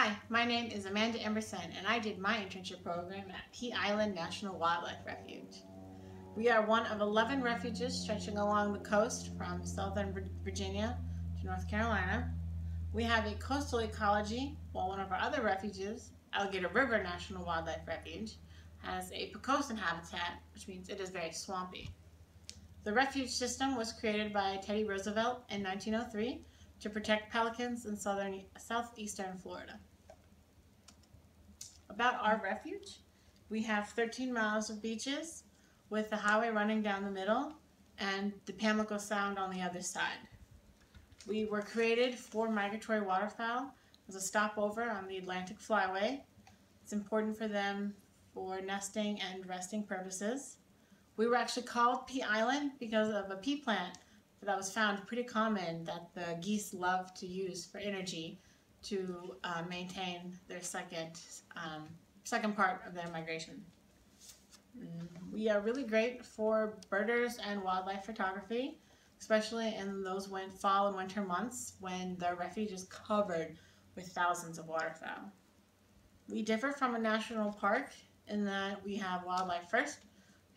Hi, my name is Amanda Emerson, and I did my internship program at Pea Island National Wildlife Refuge. We are one of 11 refuges stretching along the coast from southern Virginia to North Carolina. We have a coastal ecology, while one of our other refuges, Alligator River National Wildlife Refuge, has a Pocosin habitat, which means it is very swampy. The refuge system was created by Teddy Roosevelt in 1903 to protect pelicans in southeastern Florida. About our refuge, we have 13 miles of beaches with the highway running down the middle and the Pamlico Sound on the other side. We were created for migratory waterfowl as a stopover on the Atlantic Flyway. It's important for them for nesting and resting purposes. We were actually called Pea Island because of a pea plant that was found pretty common that the geese love to use for energy to maintain their second part of their migration. We are really great for birders and wildlife photography, especially in those fall and winter months when the refuge is covered with thousands of waterfowl. We differ from a national park in that we have wildlife first,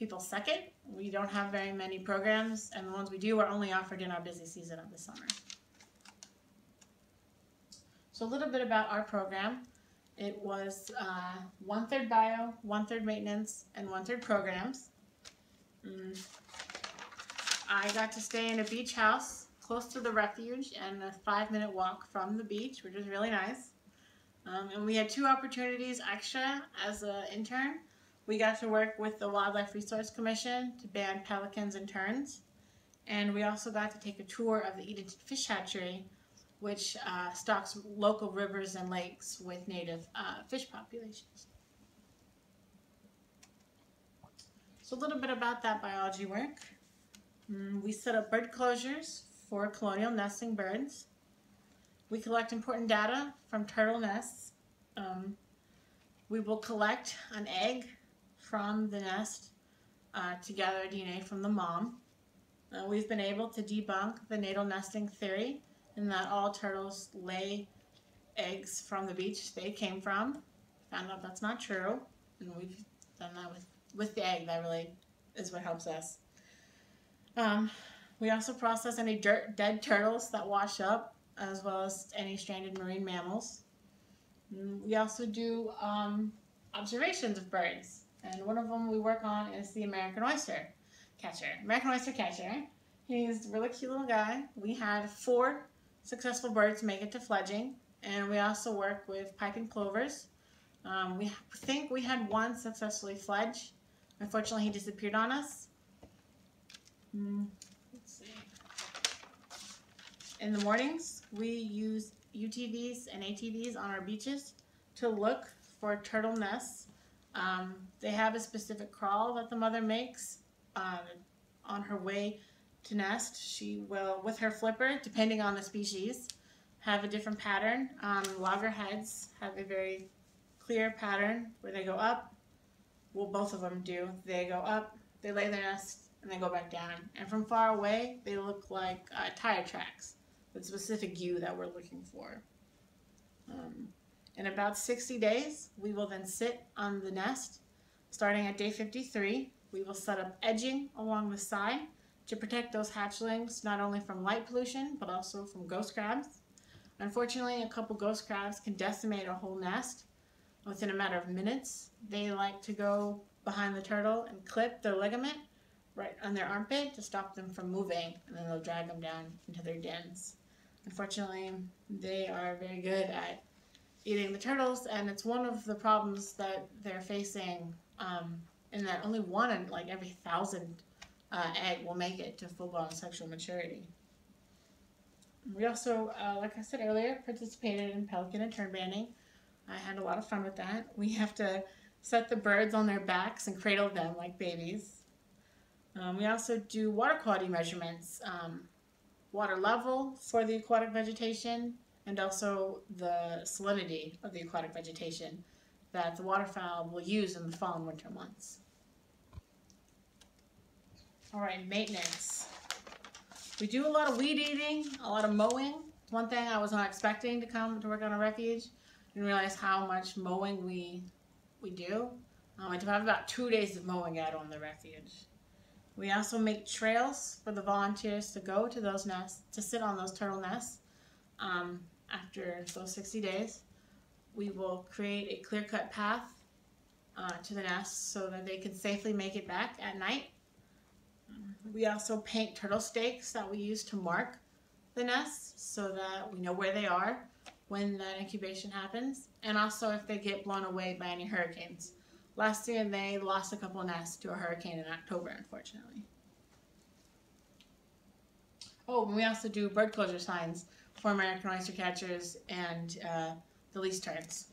people second. We don't have very many programs, and the ones we do are only offered in our busy season of the summer. So a little bit about our program. It was 1/3 bio, 1/3 maintenance, and 1/3 programs. I got to stay in a beach house close to the refuge and a 5-minute walk from the beach, which was really nice. And we had 2 opportunities extra as an intern. We got to work with the Wildlife Resource Commission to ban pelicans and terns. And we also got to take a tour of the Edenton Fish Hatchery, which stocks local rivers and lakes with native fish populations. So a little bit about that biology work. We set up bird closures for colonial nesting birds. We collect important data from turtle nests. We will collect an egg from the nest to gather DNA from the mom. We've been able to debunk the natal nesting theory in that all turtles lay eggs from the beach they came from. Found out that's not true, and we've done that with the egg. That really is what helps us. We also process any dead turtles that wash up, as well as any stranded marine mammals. We also do observations of birds, and one of them we work on is the American oyster catcher. He's a really cute little guy. We had 4 successful birds make it to fledging, and we also work with piping plovers. We think we had 1 successfully fledge. Unfortunately, he disappeared on us. Let's see. In the mornings, we use UTVs and ATVs on our beaches to look for turtle nests. They have a specific crawl that the mother makes on her way to nest. She will, with her flipper, depending on the species, have a different pattern. Loggerheads have a very clear pattern where they go up. Well, both of them do. They go up, they lay their nest, and they go back down. And from far away, they look like tire tracks with specific hue that we're looking for. In about 60 days, we will then sit on the nest. Starting at day 53, we will set up edging along the side to protect those hatchlings not only from light pollution, but also from ghost crabs. Unfortunately, a couple ghost crabs can decimate a whole nest within a matter of minutes. They like to go behind the turtle and clip their ligament right on their armpit to stop them from moving, and then they'll drag them down into their dens. Unfortunately, they are very good at eating the turtles, and it's one of the problems that they're facing in that only 1 in like every 1,000 egg will make it to full-blown sexual maturity. We also, like I said earlier, participated in pelican and tern banding. I had a lot of fun with that. We have to set the birds on their backs and cradle them like babies. We also do water quality measurements, water level for the aquatic vegetation, and also the salinity of the aquatic vegetation that the waterfowl will use in the fall and winter months. All right, maintenance. We do a lot of weed eating, a lot of mowing. One thing I was not expecting to come to work on a refuge didn't realize how much mowing we do. I do have about 2 days of mowing out on the refuge. We also make trails for the volunteers to go to those nests, to sit on those turtle nests. After those 60 days, we will create a clear-cut path to the nest so that they can safely make it back at night. We also paint turtle stakes that we use to mark the nests so that we know where they are when that incubation happens, and also if they get blown away by any hurricanes. Last year they lost a couple nests to a hurricane in October, unfortunately. Oh, and we also do bird closure signs for American oyster catchers and the least terns.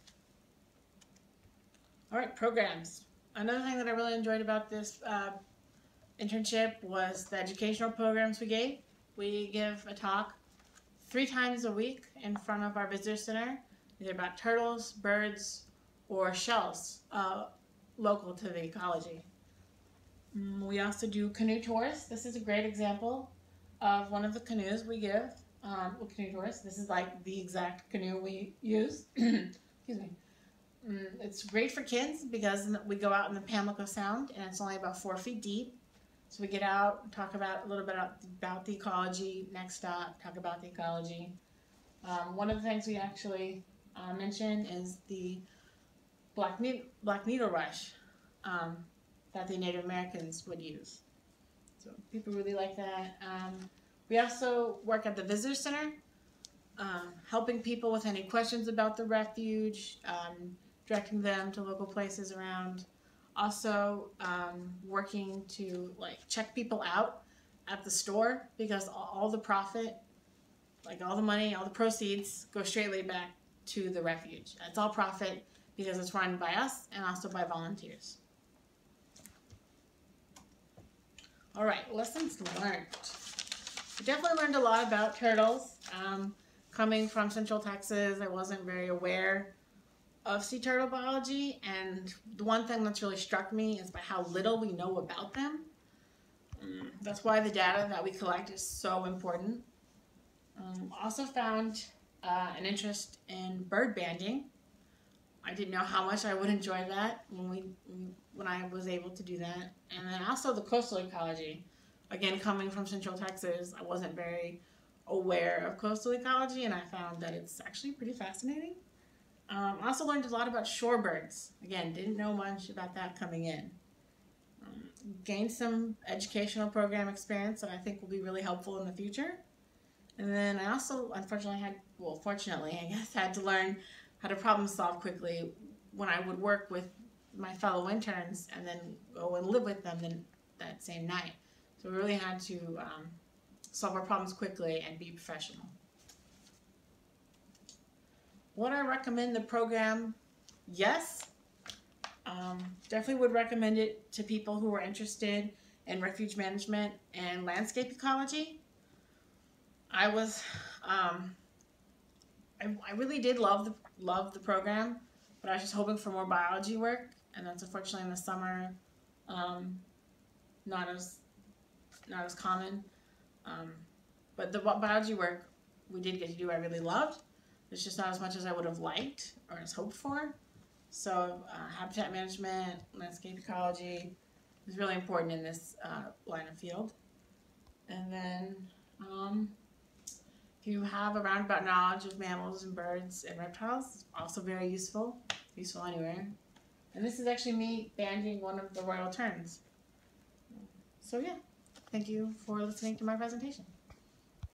All right, programs. Another thing that I really enjoyed about this internship was the educational programs we gave. We give a talk 3 times a week in front of our visitor center, either about turtles, birds, or shells local to the ecology. We also do canoe tours. This is a great example of one of the canoes we give. Canoe tours. This is like the exact canoe we use. Excuse me. It's great for kids because we go out in the Pamlico Sound and it's only about 4 feet deep. So we get out and talk about a little bit about the ecology. Next stop, talk about the ecology. One of the things we actually mention is the black needle rush that the Native Americans would use. So people really like that. We also work at the visitor center, helping people with any questions about the refuge, directing them to local places around. Also working to check people out at the store because all the profit, all the money, all the proceeds go straightly back to the refuge. It's all profit because it's run by us and also by volunteers. All right, lessons learned. I definitely learned a lot about turtles. Coming from Central Texas, I wasn't very aware of sea turtle biology, and the one thing that's really struck me is by how little we know about them. That's why the data that we collect is so important. Also found an interest in bird banding. I didn't know how much I would enjoy that when I was able to do that. And then also the coastal ecology. Again, coming from Central Texas, I wasn't very aware of coastal ecology, and I found that it's actually pretty fascinating. I also learned a lot about shorebirds. Again, didn't know much about that coming in. Gained some educational program experience that I think will be really helpful in the future. And then I also, fortunately, I guess, had to learn how to problem solve quickly when I would work with my fellow interns and then go and live with them that same night. So we really had to solve our problems quickly and be professional. Would I recommend the program? Yes. Definitely would recommend it to people who are interested in refuge management and landscape ecology. I really did love the program, but I was just hoping for more biology work, and that's unfortunately in the summer not as common. But the biology work we did get to do, I really loved. It's just not as much as I would have liked or as hoped for. So habitat management, landscape ecology is really important in this line of field. And then if you have a roundabout knowledge of mammals and birds and reptiles, also very useful anywhere. And this is actually me banding one of the royal terns. So yeah, thank you for listening to my presentation.